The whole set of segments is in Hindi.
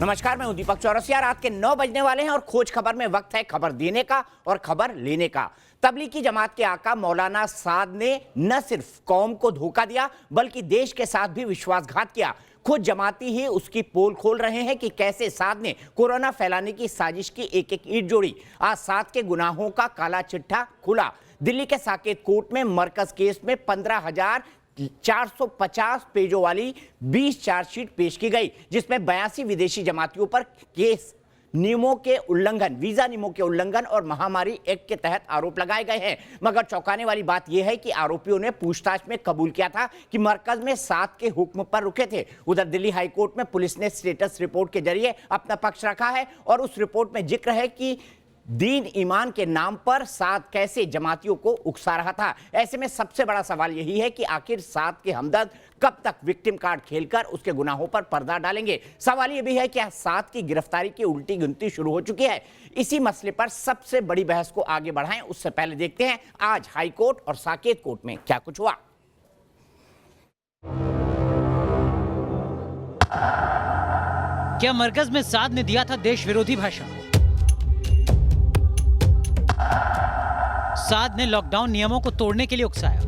नमस्कार, मैं हूं दीपक चौरसिया। रात के 9 बजने वाले हैं और खोज खबर में वक्त है खबर देने का और खबर लेने का। तबलीगी जमात के आका मौलाना साद ने न सिर्फ कौम को धोखा दिया बल्कि देश के साथ भी विश्वासघात किया। खुद जमाती ही उसकी पोल खोल रहे हैं कि कैसे साद ने कोरोना फैलाने की साजिश की एक एक ईंट जोड़ी। आज साद के गुनाहों का काला चिट्ठा खुला। दिल्ली के साकेत कोर्ट में मरकज केस में 15,450 पेजों वाली 20 चार्जशीट पेश की गई, जिसमें 82 विदेशी जमातियों पर केस नियमों के उल्लंघन, वीजा नियमों के उल्लंघन और महामारी एक्ट के तहत आरोप लगाए गए हैं। मगर चौंकाने वाली बात यह है कि आरोपियों ने पूछताछ में कबूल किया था कि मरकज में साद के हुक्म पर रुके थे। उधर दिल्ली हाईकोर्ट में पुलिस ने स्टेटस रिपोर्ट के जरिए अपना पक्ष रखा है और उस रिपोर्ट में जिक्र है कि दीन ईमान के नाम पर साद कैसे जमातियों को उकसा रहा था। ऐसे में सबसे बड़ा सवाल यही है कि आखिर साद के हमदर्द कब तक विक्टिम कार्ड खेलकर उसके गुनाहों पर पर्दा डालेंगे। सवाल यह भी है कि साद की गिरफ्तारी की उल्टी गिनती शुरू हो चुकी है। इसी मसले पर सबसे बड़ी बहस को आगे बढ़ाएं उससे पहले देखते हैं आज हाईकोर्ट और साकेत कोर्ट में क्या कुछ हुआ। क्या मरकज में साद ने दिया था देश विरोधी भाषण? साद ने लॉकडाउन नियमों को तोड़ने के लिए उकसाया।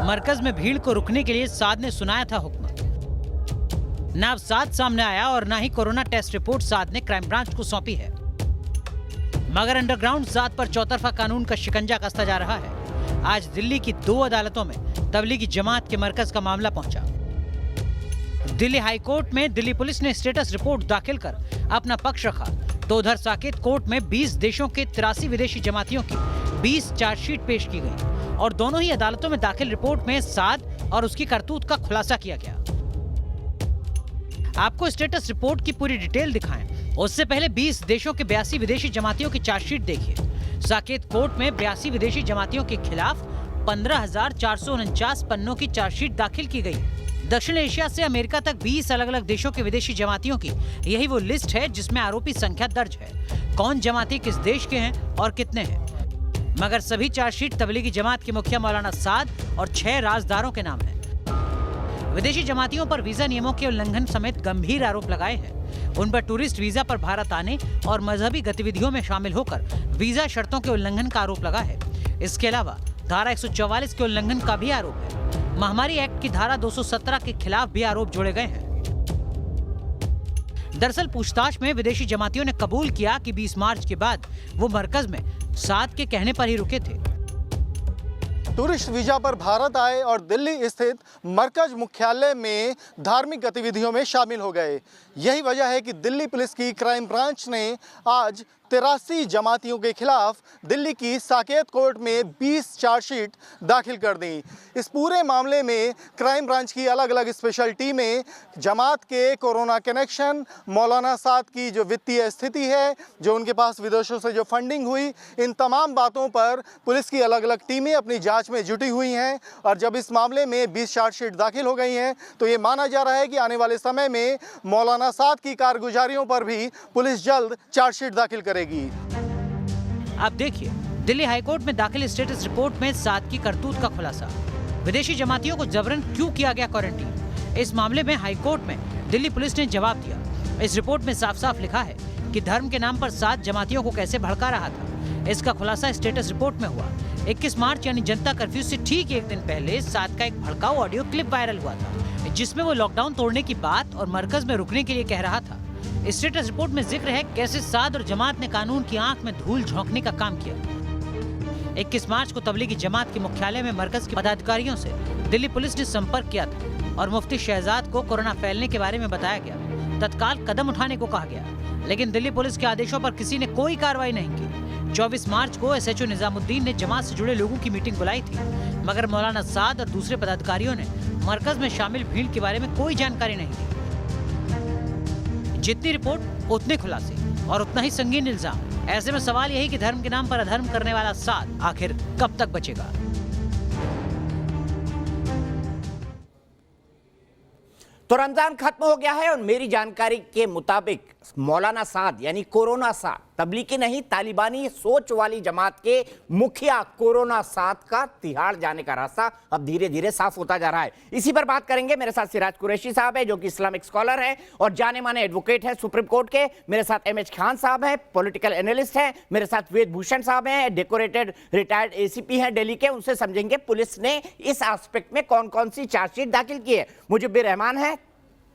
मरकज में भीड़ को रुकने के लिए साद ने सुनाया था हुक्म। ना अब साद सामने आया और ना ही कोरोना टेस्ट रिपोर्ट साद ने क्राइम ब्रांच को सौंपी है। मगर अंडरग्राउंड साद पर चौतरफा कानून का शिकंजा कसता जा रहा है। आज दिल्ली की 2 अदालतों में तबलीगी जमात के मरकज का मामला पहुंचा। दिल्ली हाईकोर्ट में दिल्ली पुलिस ने स्टेटस रिपोर्ट दाखिल कर अपना पक्ष रखा, तो उधर साकेत कोर्ट में 20 देशों के 83 विदेशी जमातियों की 20 चार्जशीट पेश की गई और दोनों ही अदालतों में दाखिल रिपोर्ट में साद और उसकी करतूत का खुलासा किया गया। आपको स्टेटस रिपोर्ट की पूरी डिटेल दिखाएं, उससे पहले 20 देशों के 82 विदेशी जमातियों की चार्जशीट देखिए। साकेत कोर्ट में 82 विदेशी जमातियों के खिलाफ 15,449 पन्नों की चार्जशीट दाखिल की गई। दक्षिण एशिया से अमेरिका तक 20 अलग अलग देशों के विदेशी जमातियों की यही वो लिस्ट है जिसमें आरोपी संख्या दर्ज है, कौन जमाती किस देश के हैं और कितने हैं। मगर सभी चार्जशीट तबलीगी जमात के मुखिया मौलाना साद और 6 राजदारों के नाम हैं। विदेशी जमातियों पर वीजा नियमों के उल्लंघन समेत गंभीर आरोप लगाए हैं। उन पर टूरिस्ट वीजा पर भारत आने और मजहबी गतिविधियों में शामिल होकर वीजा शर्तों के उल्लंघन का आरोप लगा है। इसके अलावा धारा 144 के उल्लंघन का भी आरोप है। महामारी एक्ट की धारा 217 के खिलाफ भी आरोप जोड़े गए हैं। दरअसल पूछताछ में विदेशी जमातियों ने कबूल किया कि 20 मार्च के बाद वो मरकज में साद के कहने पर ही रुके थे। टूरिस्ट वीजा पर भारत आए और दिल्ली स्थित मरकज मुख्यालय में धार्मिक गतिविधियों में शामिल हो गए। यही वजह है कि दिल्ली पुलिस की क्राइम ब्रांच ने आज 83 जमातियों के खिलाफ दिल्ली की साकेत कोर्ट में 20 चार्जशीट दाखिल कर दी। इस पूरे मामले में क्राइम ब्रांच की अलग अलग स्पेशल टीमें जमात के कोरोना कनेक्शन, मौलाना साद की जो वित्तीय स्थिति है, जो उनके पास विदेशों से जो फंडिंग हुई, इन तमाम बातों पर पुलिस की अलग अलग टीमें अपनी जांच में जुटी हुई हैं। और जब इस मामले में 20 चार्जशीट दाखिल हो गई हैं तो ये माना जा रहा है कि आने वाले समय में मौलाना साद की कारगुजारियों पर भी पुलिस जल्द चार्जशीट दाखिल करेगी। अब देखिए दिल्ली हाईकोर्ट में दाखिल स्टेटस रिपोर्ट में साद की करतूत का खुलासा। विदेशी जमातियों को जबरन क्यों किया गया क्वारंटीन? इस मामले में हाईकोर्ट में दिल्ली पुलिस ने जवाब दिया। इस रिपोर्ट में साफ साफ लिखा है कि धर्म के नाम पर साद जमातियों को कैसे भड़का रहा था। इसका खुलासा स्टेटस रिपोर्ट में हुआ। 21 मार्च यानी जनता कर्फ्यू से ठीक एक दिन पहले साद का एक भड़काऊ ऑडियो क्लिप वायरल हुआ था, जिसमें वो लॉकडाउन तोड़ने की बात और मरकज में रुकने के लिए कह रहा था। स्टेटस रिपोर्ट में जिक्र है कैसे साद और जमात ने कानून की आंख में धूल झोंकने का काम किया। 21 मार्च को तबलीगी जमात के मुख्यालय में मरकज के पदाधिकारियों से दिल्ली पुलिस ने संपर्क किया था और मुफ्ती शहजाद को कोरोना फैलने के बारे में बताया गया। तत्काल कदम उठाने को कहा गया, लेकिन दिल्ली पुलिस के आदेशों पर किसी ने कोई कार्रवाई नहीं की। 24 मार्च को SHO निजामुद्दीन ने जमात से जुड़े लोगों की मीटिंग बुलाई थी, मगर मौलाना साद और दूसरे पदाधिकारियों ने मरकज में शामिल भीड़ के बारे में कोई जानकारी नहीं दी। जितनी रिपोर्ट उतने खुलासे और उतना ही संगीन इल्जाम। ऐसे में सवाल यही कि धर्म के नाम पर अधर्म करने वाला साद आखिर कब तक बचेगा? तो रमजान खत्म हो गया है और मेरी जानकारी के मुताबिक मौलाना साद यानी कोरोना साद तबलीगी नहीं, तालिबानी सोच वाली जमात के मुखिया कोरोना 7 का तिहाड़ जाने का रास्ता अब धीरे धीरे साफ होता जा रहा है। इसी पर बात करेंगे। मेरे साथ सिराज कुरैशी साहब है जो कि इस्लामिक स्कॉलर है और जाने माने एडवोकेट है सुप्रीम कोर्ट के। मेरे साथ एमएच खान साहब है, पॉलिटिकल एनालिस्ट है। मेरे साथ वेद भूषण साहब हैं, डेकोरेटेड रिटायर्ड एसीपी हैं दिल्ली के। उनसे समझेंगे पुलिस ने इस एस्पेक्ट में कौन कौन सी चार्जशीट दाखिल की है। मुजिब रहमान है,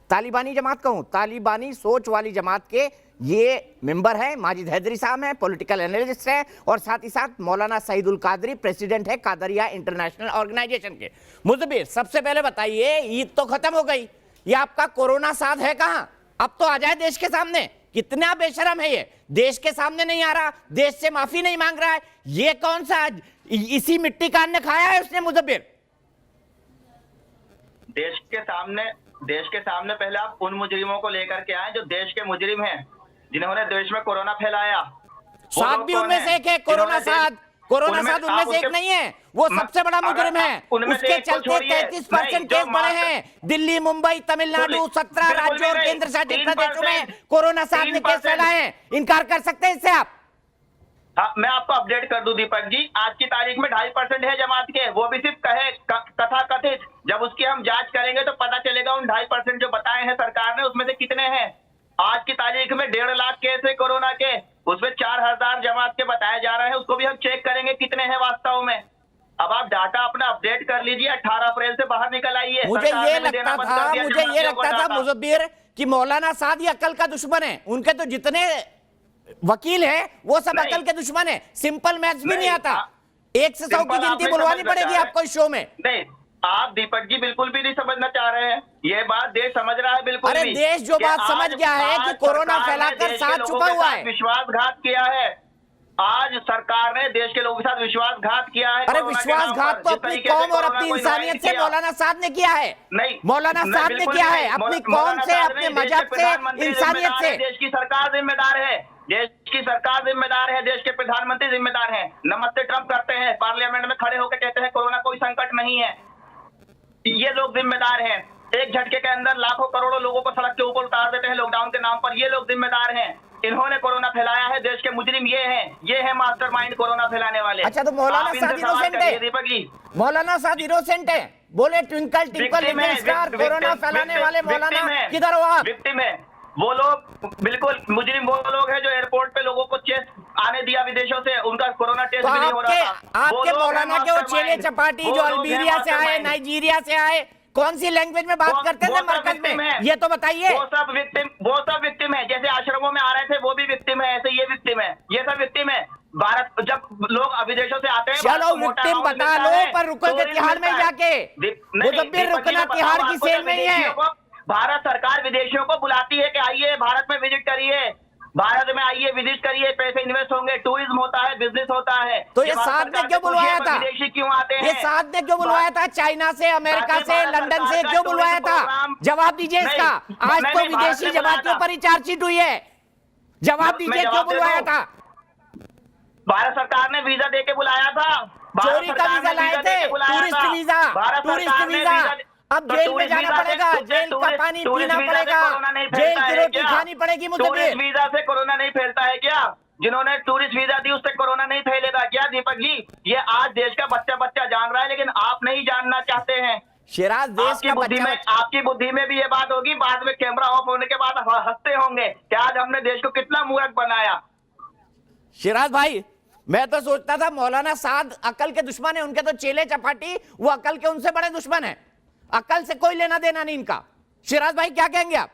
तालिबानी जमात कहूं, तालिबानी सोच वाली जमात के ये मेंबर है। माजिद हैदरी साहब हैं, पॉलिटिकल एनालिस्ट हैं और साथ ही साथ मौलाना सईदुल कादरी, प्रेसिडेंट है कादरिया इंटरनेशनल ऑर्गेनाइजेशन के। मुजब्बिर, सबसे पहले बताइए, ईद तो खत्म हो गई, ये आपका कोरोना 7 है कहां? अब तो आ जाए देश के सामने। कितना बेशरम है ये, देश के सामने नहीं आ रहा, देश से माफी नहीं मांग रहा है। ये कौन सा इसी मिट्टी का अन्न खाया है उसने? मुजब्बिर, देश के सामने पहले आप उन मुजरिमों को लेकर के आए जो देश के मुजरिम हैं, जिन्होंने देश में कोरोना फैलाया। 7 भी उनमें से एक है। कोरोना 7 उनमें से एक नहीं है, वो सबसे बड़ा मुजरिम है। उसके चलते 33% केस बढ़े हैं। दिल्ली, मुंबई, तमिलनाडु, 17 राज्यों और केंद्र शासित प्रदेशों में कोरोना 7 ने केस फैलाए हैं। इनकार कर सकते हैं इससे आप? हाँ, मैं आपको अपडेट कर दूं दीपक जी, आज की तारीख में 2.5% है जमात के, वो भी सिर्फ कथा कथित। जब उसकी हम जांच करेंगे तो पता चलेगा उन 2.5% जो बताए हैं सरकार ने उसमें से कितने हैं। आज की तारीख में 1.5 लाख केस है कोरोना के, उसमें 4,000 जमात के बताए जा रहे हैं। उसको भी हम चेक करेंगे कितने हैं वास्तव में। अब आप डाटा अपना अपडेट कर लीजिए, 18 अप्रैल से बाहर निकल आइए। मुझे ये लगता था मुजब्बिर कि मौलाना साद ये अकल का दुश्मन है। उनके तो जितने वकील है वो सब अकल के दुश्मन है। सिंपल मैथ्स भी नहीं आता। 1 से 100 की गिनती बुलवानी पड़ेगी आपको इस शो में। नहीं, आप दीपक जी बिल्कुल भी नहीं समझना चाह रहे हैं। ये बात देश समझ रहा है बिल्कुल। अरे देश जो बात समझ गया है कि कोरोना फैलाकर साथ छुपा हुआ है, विश्वासघात किया है। आज सरकार ने देश के लोगों के साथ विश्वासघात किया है। अरे विश्वासघात तो अपनी कौम और अपनी इंसानियत से मौलाना साद ने किया है। नहीं, मौलाना साद ने किया है, अपनी कौम से, अपने मजहब से, इंसानियत से। देश की सरकार जिम्मेदार है, देश की सरकार जिम्मेदार है, देश के प्रधानमंत्री जिम्मेदार हैं। नमस्ते ट्रंप करते हैं, पार्लियामेंट में खड़े होकर कहते हैं कोरोना कोई संकट नहीं है। ये लोग जिम्मेदार हैं। एक झटके के अंदर लाखों करोड़ों लोगों को सड़क के ऊपर उतार देते हैं लॉकडाउन के नाम पर। ये लोग जिम्मेदार हैं, इन्होंने कोरोना फैलाया है। देश के मुजरिम ये है मास्टरमाइंड कोरोना फैलाने वाले। अच्छा, तो मौलाना साद इनोसेंट है? दीपक जी, मौलाना साद इनोसेंट है? बोले twinkle twinkle little star, corona फैलाने वाले मौलाना किधर हो आप? विक्टिम है वो लोग, बिल्कुल मुजरिम वो लोग हैं जो एयरपोर्ट पे लोगों को चेस्ट आने दिया विदेशों से, उनका कोरोना टेस्ट भी नहीं हो रहा था। आपके मौलाना के वो चेले चपाटी जो अल्बीरिया से आए, नाइजीरिया से आए, कौन सी लैंग्वेज में बात करते थे मरकज में, ये तो बताइए। वो सब विक्टिम है। जैसे आश्रमों में आ रहे थे वो भी विक्टिम है, ऐसे ये विक्टिम है, ये सब विक्टिम है। भारत जब लोग विदेशों से आते हैं, चलो विक्टिम बता लो, पर रुकोगे तिहाड़ में जाके? मुजब्बिर रुकना तिहाड़ की सेल में ही है। भारत सरकार विदेशियों को बुलाती है कि आइए भारत में विजिट करिए, भारत में आइए विजिट करिए, पैसे इन्वेस्ट होंगे, टूरिज्म होता है, बिजनेस होता है। तो ये साथ में क्यों बुलवाया था? विदेशी क्यों आते हैं? ये साथ में क्यों बुलवाया था? चाइना से, अमेरिका से, लंदन से क्यों बुलवाया था? जवाब दीजिए इसका। आज तो विदेशी जमातियों पर ही चार्जशीट हुई है, जवाब दीजिए क्यों बुलवाया था? भारत सरकार ने वीजा दे के बुलाया था। चोरी का वीजा लाए थे, टूरिस्ट वीजा, टूरिस्ट वीजा। अब जेल में जाना पड़ेगा, जेल का पानी पीना पड़ेगा, जेल की रोटी खानी पड़ेगी। टूरिस्ट वीजा से कोरोना नहीं फैलता है क्या? जिन्होंने टूरिस्ट वीजा दी उससे कोरोना नहीं फैलेगा क्या दीपक जी? ये आज देश का बच्चा जान रहा है, लेकिन आप नहीं जानना चाहते हैं। शिराज, देश का बच्चा, आपकी बुद्धि में भी ये बात होगी, बाद में कैमरा ऑफ होने के बाद हंसते होंगे कि आज हमने देश को कितना मूर्ख बनाया। शिराज भाई, मैं तो सोचता था मौलाना साद अकल के दुश्मन है, उनके तो चेले चपाटी वो अकल के उनसे बड़े दुश्मन है। अकल से कोई लेना देना नहीं इनका। शिराज भाई क्या कहेंगे आप?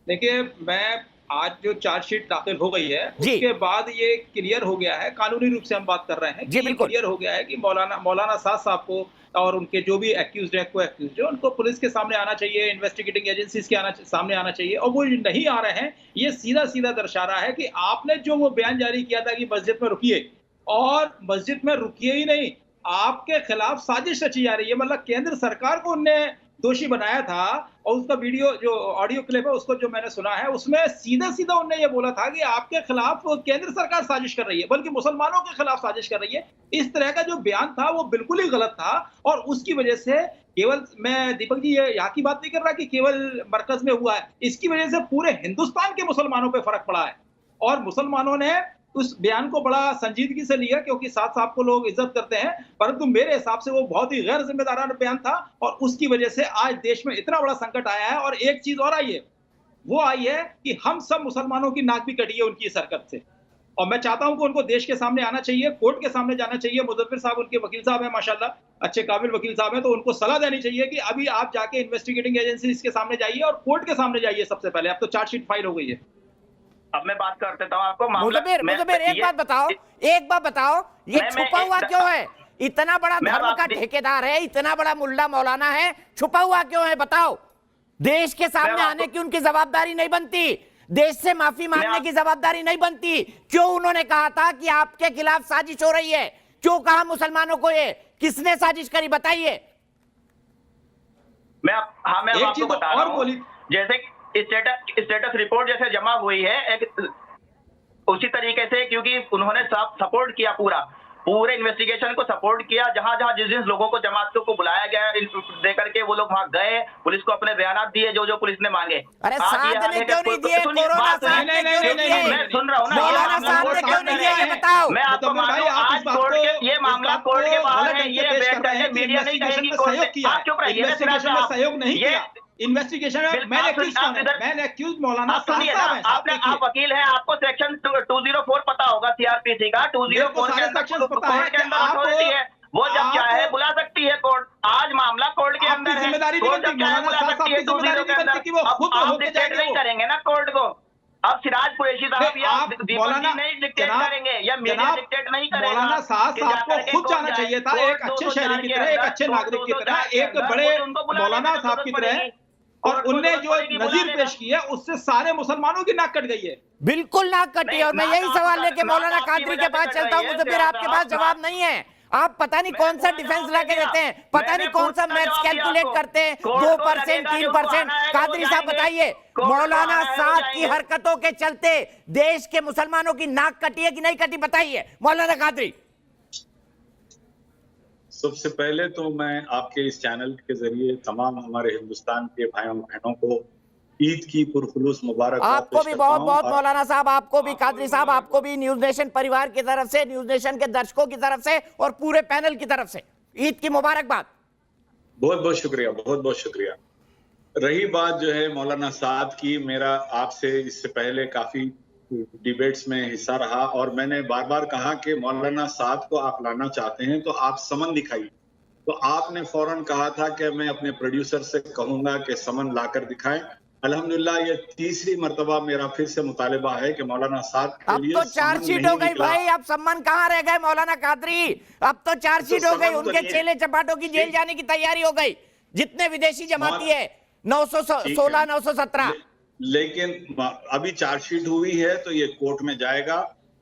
देखिए, मैं आज जो चार्जशीट दाखिल हो गई है उसके बाद ये क्लियर हो गया है, कानूनी रूप से हम बात कर रहे हैं कि क्लियर हो गया है कि मौलाना साद साहब को और उनके जो भी एक्यूज्ड है, को एक्यूज्ड है, उनको पुलिस के सामने आना चाहिए, इन्वेस्टिगेटिंग एजेंसीज के सामने आना चाहिए। और वो नहीं आ रहे हैं, ये सीधा सीधा दर्शा रहा है कि आपने जो वो बयान जारी किया था कि मस्जिद में रुकिए, और मस्जिद में रुकिए ही नहीं, आपके खिलाफ साजिश रची जा रही है। मतलब केंद्र सरकार को उनने दोषी बनाया था, और उसका वीडियो जो ऑडियो क्लिप है उसको जो मैंने सुना है उसमें सीधा सीधा उन्होंने ये बोला था कि आपके खिलाफ केंद्र सरकार साजिश कर रही है, बल्कि मुसलमानों के खिलाफ साजिश कर रही है। इस तरह का जो बयान था वो बिल्कुल ही गलत था, और उसकी वजह से केवल, मैं दीपक जी ये यहाँ की बात नहीं कर रहा कि केवल मरकज में हुआ है, इसकी वजह से पूरे हिंदुस्तान के मुसलमानों पर फर्क पड़ा है। और मुसलमानों ने उस बयान को बड़ा संजीदगी से लिया, क्योंकि साथ साहब को लोग इज्जत करते हैं, परंतु मेरे हिसाब से वो बहुत ही गैर जिम्मेदाराना बयान था और उसकी वजह से आज देश में इतना बड़ा संकट आया है। और एक चीज और आई है, वो आई है कि हम सब मुसलमानों की नाक भी कटी है उनकी इस हरकत से। और मैं चाहता हूं कि उनको देश के सामने आना चाहिए, कोर्ट के सामने जाना चाहिए। मुजफ्फर साहब उनके वकील साहब हैं, माशाल्लाह अच्छे काबिल वकील साहब हैं, तो उनको सलाह देनी चाहिए कि अभी आप जाके इन्वेस्टिगेटिंग एजेंसीज के सामने जाइए और कोर्ट के सामने जाइए सबसे पहले। अब तो चार्जशीट फाइल हो गई है। अब मैं बात कर देता हूं आपको। मुजफ्फर एक बात बताओ, ये छुपा हुआ क्यों है? इतना बड़ा धर्म का ठेकेदार है, इतना बड़ा मुल्ला मौलाना है, छुपा हुआ क्यों है? बताओ। देश के सामने आने की उनकी जवाबदारी नहीं बनती, देश से माफी मांगने की जवाबदारी नहीं बनती? क्यों उन्होंने कहा था कि आपके खिलाफ साजिश हो रही है? क्यों कहा मुसलमानों को? ये किसने साजिश करी, बताइए। मैं आपको बता रहा हूं, जैसे स्टेटस रिपोर्ट जैसे जमा हुई है उसी तरीके से, क्योंकि उन्होंने सपोर्ट किया, पूरे इन्वेस्टिगेशन को सपोर्ट किया। जहां जिस लोगों को, जमातियों को बुलाया गया देकर के वो लोग वहां गए, पुलिस को अपने बयान दिए जो पुलिस ने मांगे। अरे साथ ने क्यों नहीं दिए? कोरोना साथ ने क्यों नहीं दिए? मैं सुन रहा हूं ना, मौलाना साथ ने क्यों नहीं दिए, बताओ। मैं आपको मानूं, आज कोर्ट के ये मामला कोर्ट के बाहर है, ये मीडिया नहीं कहेगी कोर्ट ने। आप क्यों कहिए? सहयोग नहीं किया इन्वेस्टिगेशन में। मैंने एक्यूज मौलाना आप वकील हैं, आपको सेक्शन 204 पता होगा सीआरपीसी का। 204 के अंदर अथॉरिटी है, वो जब चाहे बुला सकती है कोर्ट। आज मामला कोर्ट के अंदर है, जिम्मेदारी कोर्ट जब चाहे बुला सकती है 204 के अंदर। आप डिक्टेट नहीं करेंगे ना कोर्ट को। अब सिराज कुरैशी साहब या दीपक जी नहीं डिक्टेट करेंगे, या मीडिया डिक्टेट नहीं करेगा। मौलाना साहब को खुद जाना चाहिए था, एक अच्छे शहरी की तरह, एक अच्छे नागरिक की तरह, एक बड़े मौलाना साहब की तरह। और उनने जो नजीर पेश किया उससे सारे मुसलमानों की नाक कट गई है। बिल्कुल नाक कटी है। और मैं यही सवाल लेके मौलाना कादरी के पास चलता हूं, मुझे फिर आपके पास जवाब नहीं है। आप पता नहीं कौन सा डिफेंस लाके देते हैं, पता नहीं कौन सा मैथ्स कैलकुलेट करते हैं, 2%, 3%। कादरी साहब बताइए, मौलाना साहब की हरकतों के चलते देश के मुसलमानों की नाक कटी है कि नहीं कटी, बताइए मौलाना कादरी। सबसे पहले तो मैं आपके इस चैनल के जरिए तमाम हमारे हिंदुस्तान के भाइयों बहनों को ईद की पुरखुलूस मुबारक। आपको भी बहुत बहुत मौलाना साहब, आपको भी कादरी साहब, आपको भी न्यूज नेशन परिवार की तरफ से, न्यूज नेशन के दर्शकों की तरफ से और पूरे पैनल की तरफ से ईद की मुबारकबाद। बहुत बहुत शुक्रिया, बहुत बहुत शुक्रिया। रही बात जो है मौलाना साद की, मेरा आपसे इससे पहले काफी डिबेट्स में हिस्सा रहा और मैंने बार बार कहा कि मौलाना साद को आप लाना चाहते हैं तो आप समन दिखाइए। तो आपने फौरन कहा था कि मैं अपने प्रोड्यूसर से कहूंगा कि समन लाकर दिखाएं। अल्हम्दुलिल्लाह ये तीसरी मर्तबा मेरा फिर से मुतालिबा है कि मौलाना साद के लिए अब तो चार्जशीट हो गई भाई, अब सम्मान कहाँ रह गए मौलाना कादरी? अब तो चार्जशीट हो गई, उनके चेले चपाटों की जेल जाने की तैयारी हो गई, जितने विदेशी जमाती है 916, 917। लेकिन अभी चार्जशीट हुई है तो ये कोर्ट में जाएगा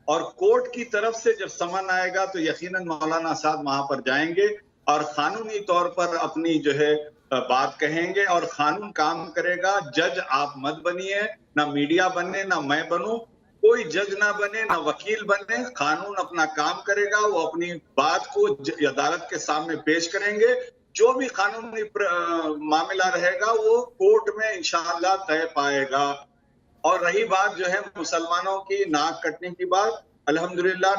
और कोर्ट की तरफ से जब समन आएगा तो यकीनन मौलाना साद वहां पर जाएंगे और कानूनी तौर पर अपनी जो है बात कहेंगे और कानून काम करेगा। जज आप मत बनिए, ना मीडिया बने, ना मैं बनूं, कोई जज ना बने, ना वकील बने। कानून अपना काम करेगा, वो अपनी बात को अदालत के सामने पेश करेंगे। जो भी कानूनी मामला रहेगा वो कोर्ट में इंशाअल्लाह तय पाएगा। और रही बात जो है मुसलमानों की नाक कटने की बात, अल्हम्दुलिल्लाह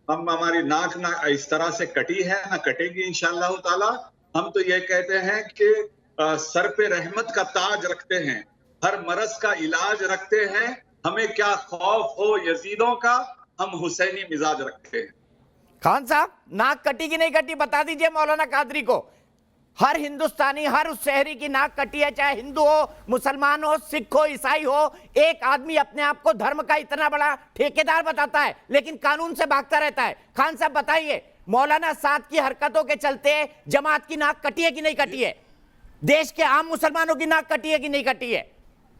हम हमारी नाक ना इस तरह से कटी है, ना कटेगी इंशाअल्लाह ताला। हम तो ये कहते हैं कि सर पे रहमत का ताज रखते हैं, हर मरज का इलाज रखते हैं। हमें क्या खौफ हो यजीदों का, हम हुसैनी मिजाज रखते हैं। खान साहब, नाक कटी कि नहीं कटी बता दीजिए मौलाना कादरी को। हर हिंदुस्तानी, हर उस शहरी की नाक कटी है, चाहे हिंदू हो, मुसलमान हो, सिख हो, ईसाई हो। एक आदमी अपने आप को धर्म का इतना बड़ा ठेकेदार बताता है लेकिन कानून से भागता रहता है। खान साहब बताइए, मौलाना साद की हरकतों के चलते जमात की नाक कटी है कि नहीं कटी है? देश के आम मुसलमानों की नाक कटी है कि नहीं कटी है?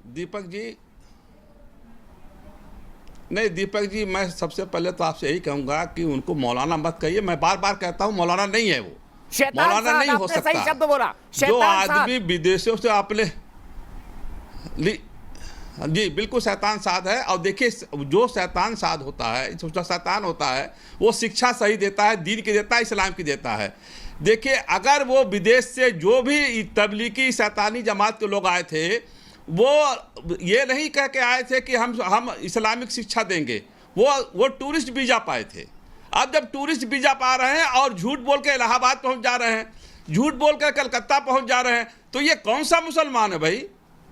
दीपक जी, नहीं दीपक जी, मैं सबसे पहले तो आपसे यही कहूंगा कि उनको मौलाना मत कहिए। मैं बार बार कहता हूं मौलाना नहीं है वो, मौलाना नहीं हो सकता। सही शब्द बोला, जो आदमी विदेशों से आपने जी बिल्कुल शैतान साद है। और देखिए जो शैतान साद होता है, जो शैतान होता है वो शिक्षा सही देता है, दीन की देता है, इस्लाम की देता है। देखिए अगर वो विदेश से जो भी तबलीगी शैतानी जमात के लोग आए थे वो ये नहीं कह के आए थे कि हम इस्लामिक शिक्षा देंगे, वो टूरिस्ट वीजा पाए थे। अब जब टूरिस्ट वीजा पा रहे हैं और झूठ बोल के इलाहाबाद पहुंच जा रहे हैं, झूठ बोल के कलकत्ता पहुंच जा रहे हैं, तो ये कौन सा मुसलमान है भाई?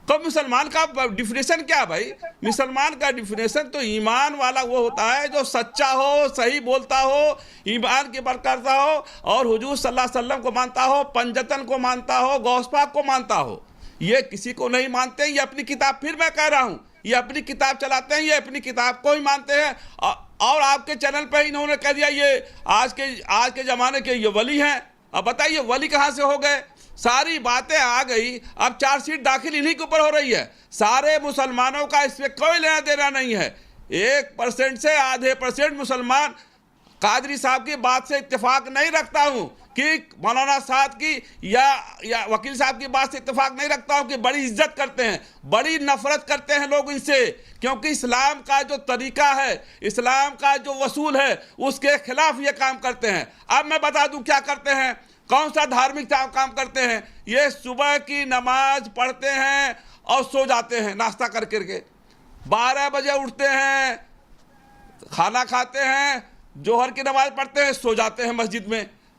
तो मुसलमान का डिफिनेशन क्या है भाई? मुसलमान का डिफिनेशन तो ईमान वाला वो होता है जो सच्चा हो, सही बोलता हो, ईमान की बात करता हो और हुजूर सल्लल्लाहु अलैहि वसल्लम को मानता हो, पंजतन को मानता हो, गौस पाक को मानता हो। ये किसी को नहीं मानते। ये अपनी किताब, फिर मैं कह रहा हूँ, ये अपनी किताब चलाते हैं, ये अपनी किताब को ही मानते हैं। और आपके चैनल पे इन्होंने कह दिया ये आज के ज़माने के ये वली हैं। अब बताइए वली कहाँ से हो गए? सारी बातें आ गई। अब चार्जशीट दाखिल इन्हीं के ऊपर हो रही है। सारे मुसलमानों का इसमें कोई लेना देना नहीं है। 1% से आधे % मुसलमान कादरी साहब की बात से इत्तेफाक नहीं रखता हूँ कि मौलाना साहब की या वकील साहब की बात से इत्तेफाक नहीं रखता हूँ कि बड़ी इज्जत करते हैं, बड़ी नफरत करते हैं लोग इनसे, क्योंकि इस्लाम का जो तरीका है, इस्लाम का जो वसूल है, उसके खिलाफ ये काम करते हैं। अब मैं बता दूं क्या करते हैं, कौन सा धार्मिक काम करते हैं। ये सुबह की नमाज पढ़ते हैं और सो जाते हैं नाश्ता कर करके, 12 बजे उठते हैं, खाना खाते हैं, जोहर की नमाज पढ़ते हैं, सो जाते हैं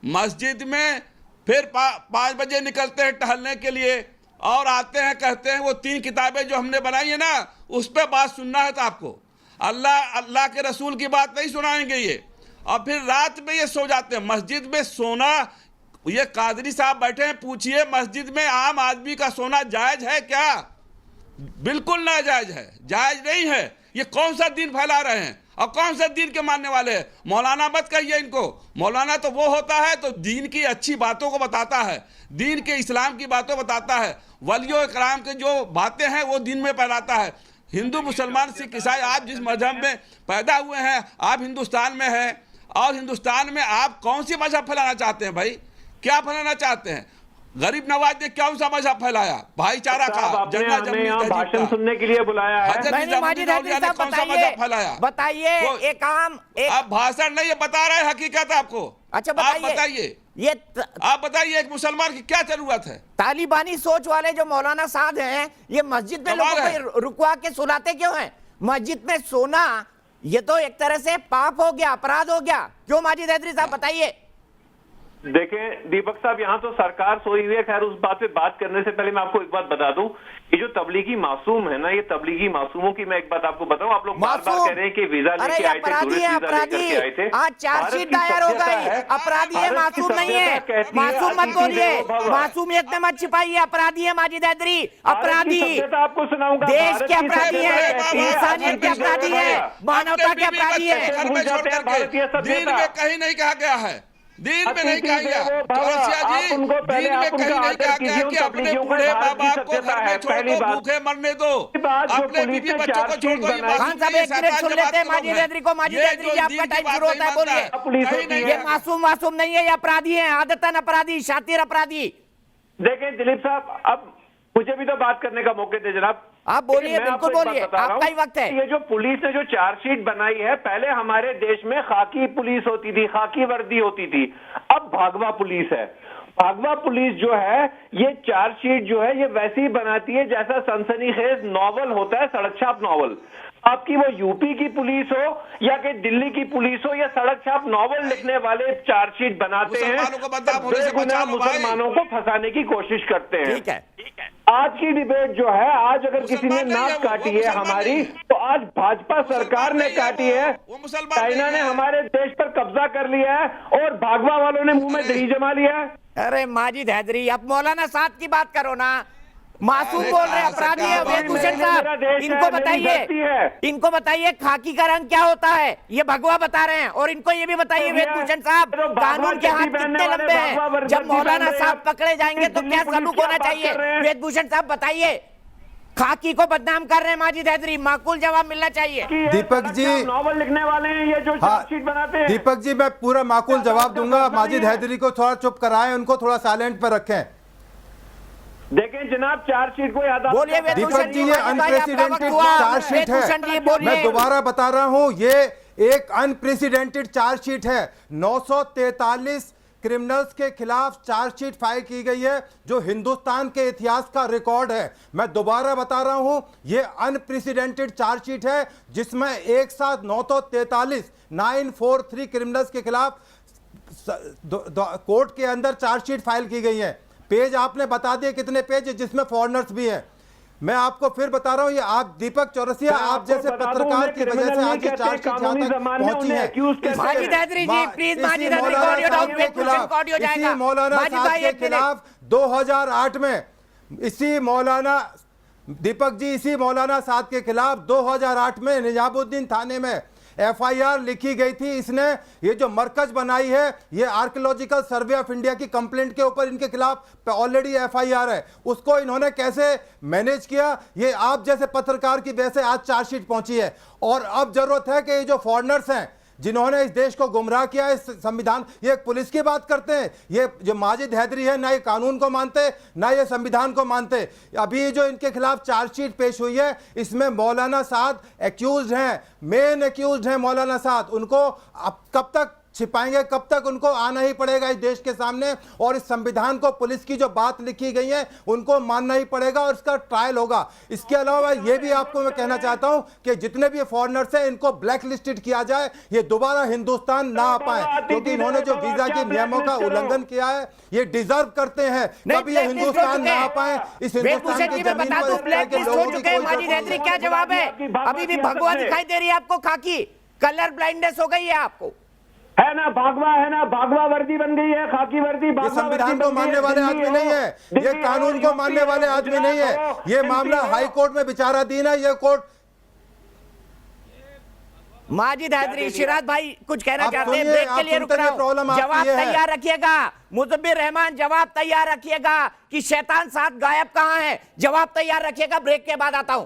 मस्जिद में फिर 5 बजे निकलते हैं टहलने के लिए और आते हैं, कहते हैं वो 3 किताबें जो हमने बनाई है ना, उस पर बात सुनना है तो आपको अल्लाह के रसूल की बात नहीं सुनाएंगे ये। और फिर रात में ये सो जाते हैं। मस्जिद में सोना, ये कादरी साहब बैठे हैं, पूछिए मस्जिद में आम आदमी का सोना जायज है क्या? बिल्कुल नाजायज है, जायज नहीं है। ये कौन सा दीन फैला रहे हैं और कौन से दीन के मानने वाले हैं? मौलाना मत कहिए इनको। मौलाना तो वो होता है तो दीन की अच्छी बातों को बताता है, दीन के इस्लाम की बातों बताता है, वलियों इकराम के जो बातें हैं वो दीन में फैलाता है। हिंदू मुसलमान सिख ईसाई, आप जिस मजहब में पैदा हुए हैं, आप हिंदुस्तान में हैं और हिंदुस्तान में आप कौन सी मजहब फैलाना चाहते हैं भाई? क्या फैलाना चाहते हैं? गरीब नवाज ने कौन सा मजहब फैलाया? भाईचारा का, भाषण सुनने के लिए बुलाया है। कौन सा मजहब फैलाया? बताइए। आप भाषण नहीं, ये बता रहे हैं हकीकत आपको। अच्छा बताइए, आप बताइए एक मुसलमान की क्या जरूरत है? तालिबानी सोच वाले जो मौलाना साहब हैं, ये मस्जिद में लोगों को रुकवा के सुलाते क्यों हैं? मस्जिद में सोना ये तो एक तरह से पाप हो गया, अपराध हो गया। क्यों माजिद हैदरी साहब बताइए। देखें दीपक साहब, यहाँ तो सरकार सोई हुई है। खैर उस बात पे बात करने से पहले मैं आपको एक बात बता दूं, ये जो तबलीगी मासूम है ना, ये तबलीगी मासूमों की मैं एक बात आपको बताऊं। आप लोग बार बार कह रहे हैं कि वीजा लेके आए थे, टूरिस्ट वीजा लेके आए थे। आज चार्जशीट दायर हो गई। अपराधी है, मासूम नहीं है। मासूम मत बोलिए, मासूमियत में मत छिपाइए। अपराधी है माजिद हैदरी, अपराधी। आपको सुनाऊंगा, देश के अपराधी है, इंसानियत के अपराधी है, मानवता के अपराधी है। दीन में कहीं नहीं कहा गया है, दीन में नहीं कहा गया चौरसिया जी, दीन में कहीं नहीं कहा गया कि अपने बूढ़े माँ बाप को घर में छोड़ दो, भूखे मरने दो, अपने बीवी बच्चों को छोड़ दो। ये मासूम नहीं है, ये अपराधी है, आदतन अपराधी, शातिर अपराधी। देखें दिलीप साहब, अब मुझे भी तो बात करने का मौके दे जनाब। आप बोलिए, बिल्कुल बोलिए, आपका ही वक्त है। ये जो पुलिस ने जो चार्जशीट बनाई है, पहले हमारे देश में खाकी पुलिस होती थी, खाकी वर्दी होती थी, अब भागवा पुलिस है। भागवा पुलिस जो है, ये चार्जशीट जो है ये वैसी ही बनाती है जैसा सनसनीखेज नॉवल होता है, सड़क छाप नॉवल। आपकी वो यूपी की पुलिस हो या कि दिल्ली की पुलिस हो, या सड़क छाप नॉवल लिखने वाले चार्जशीट बनाते हैं, बेगुनाह मुसलमानों को फंसाने की कोशिश करते हैं। ठीक है। आज की डिबेट जो है, आज अगर किसी ने नाक काटी है हमारी, तो आज भाजपा सरकार ने काटी है। चाइना ने हमारे देश पर कब्जा कर लिया है और भागवा वालों ने मुंह में दही जमा लिया है। अरे माजिद हैदरी, अब मौलाना साहब की बात करो ना। मासूम बोल रहे हैं, अपराधी है वेदभूषण साहब। इनको बताइए खाकी का रंग क्या होता है, ये भगवा बता रहे हैं। और इनको ये भी बताइए वेदभूषण साहब, कानून के हाथ कितने लंबे हैं। जब मौलाना साहब पकड़े जाएंगे तो क्या सलूक होना चाहिए? वेदभूषण साहब बताइए। खाकी को बदनाम कर रहे हैं माजिद हैदरी, माकूल जवाब मिलना चाहिए। दीपक जी नॉवल लिखने वाले हैं ये जो चार्जशीट बनाते हैं। दीपक जी मैं पूरा माकूल जवाब दूंगा। माजिद हैदरी को थोड़ा चुप कराएं, उनको थोड़ा साइलेंट पर रखें। देखें जनाब, चार्जशीट को याद बोलिए। दीपक जी ये अनप्रेसिडेंटेड चार्जशीट है, मैं दोबारा बता रहा हूं, ये एक अनप्रेसिडेंटेड चार्जशीट है। 943 क्रिमिनल्स के खिलाफ चार्जशीट फाइल की गई है, जो हिंदुस्तान के इतिहास का रिकॉर्ड है। मैं दोबारा बता रहा हूं, यह अनप्रेसिडेंटेड चार्जशीट है, जिसमें एक साथ 943 क्रिमिनल्स के खिलाफ कोर्ट के अंदर चार्जशीट फाइल की गई है। पेज आपने बता दिए कितने पेज है, जिसमें फॉरेनर्स भी है। मैं आपको फिर बता रहा हूं, ये आप दीपक चौरसिया, आप जैसे पत्रकार की वजह से आज ये चार्जशीट यहां तक पहुंची है। माजिद हैदरी जी, प्लीज माजिद हैदरी को ऑडियो डाउन पे ऑडियो जाएगा। इसी मौलाना साहब के खिलाफ 2008 में, इसी मौलाना दीपक जी, इसी मौलाना साहब के खिलाफ 2008 में निजामुद्दीन थाने में एफआईआर लिखी गई थी। इसने ये जो मरकज बनाई है, ये आर्कियोलॉजिकल सर्वे ऑफ इंडिया की कंप्लेंट के ऊपर इनके खिलाफ ऑलरेडी एफआईआर है। उसको इन्होंने कैसे मैनेज किया, ये आप जैसे पत्रकार की वजह से आज चार्जशीट पहुंची है। और अब जरूरत है कि ये जो फॉरेनर्स हैं, जिन्होंने इस देश को गुमराह किया है, संविधान, ये एक पुलिस की बात करते हैं, ये जो माजिद हैदरी है ना ये कानून को मानते ना ये संविधान को मानते। अभी जो इनके खिलाफ चार्जशीट पेश हुई है, इसमें मौलाना साद एक्यूज्ड हैं, मेन एक्यूज्ड हैं मौलाना साद। उनको अब कब तक छिपाएंगे, कब तक उनको आना ही पड़ेगा इस देश के सामने, और इस संविधान को, पुलिस की जो बात लिखी गई है उनको मानना ही पड़ेगा और इसका ट्रायल होगा। इसके अलावा ये भी आपको मैं कहना चाहता हूं कि जितने भी फॉरेनर्स हैं इनको ब्लैक लिस्टेड किया जाए, ये दोबारा हिंदुस्तान ना आ पाए, क्योंकि इन्होंने जो वीजा के नियमों का उल्लंघन किया है ये डिजर्व करते हैं। कभी ये हिंदुस्तान ना आ पाए, इस हिंदुस्तान की जमीन पर माजिद हैदरी क्या जवाब है? अभी भी भगवा दिखाई दे रही है आपको, खाकी कलर ब्लाइंडनेस हो गई है आपको, है ना, भागवा वर्दी बन गई है, खाकी वर्दी। ये संविधान को मानने वाले आदमी नहीं है, ये कानून को मानने वाले आदमी नहीं है। ये मामला हाई कोर्ट में विचाराधीन है। ये कोर्ट माजिद हैदरी, शिराज भाई कुछ कहना चाहते हैं? ब्रेक के लिए रुक रहा हूं, जवाब तैयार रखिएगा। मुजब्बिर रहमान, जवाब तैयार रखिएगा कि शैतान साथ गायब कहां है, जवाब तैयार रखिएगा। ब्रेक के बाद आता हूं।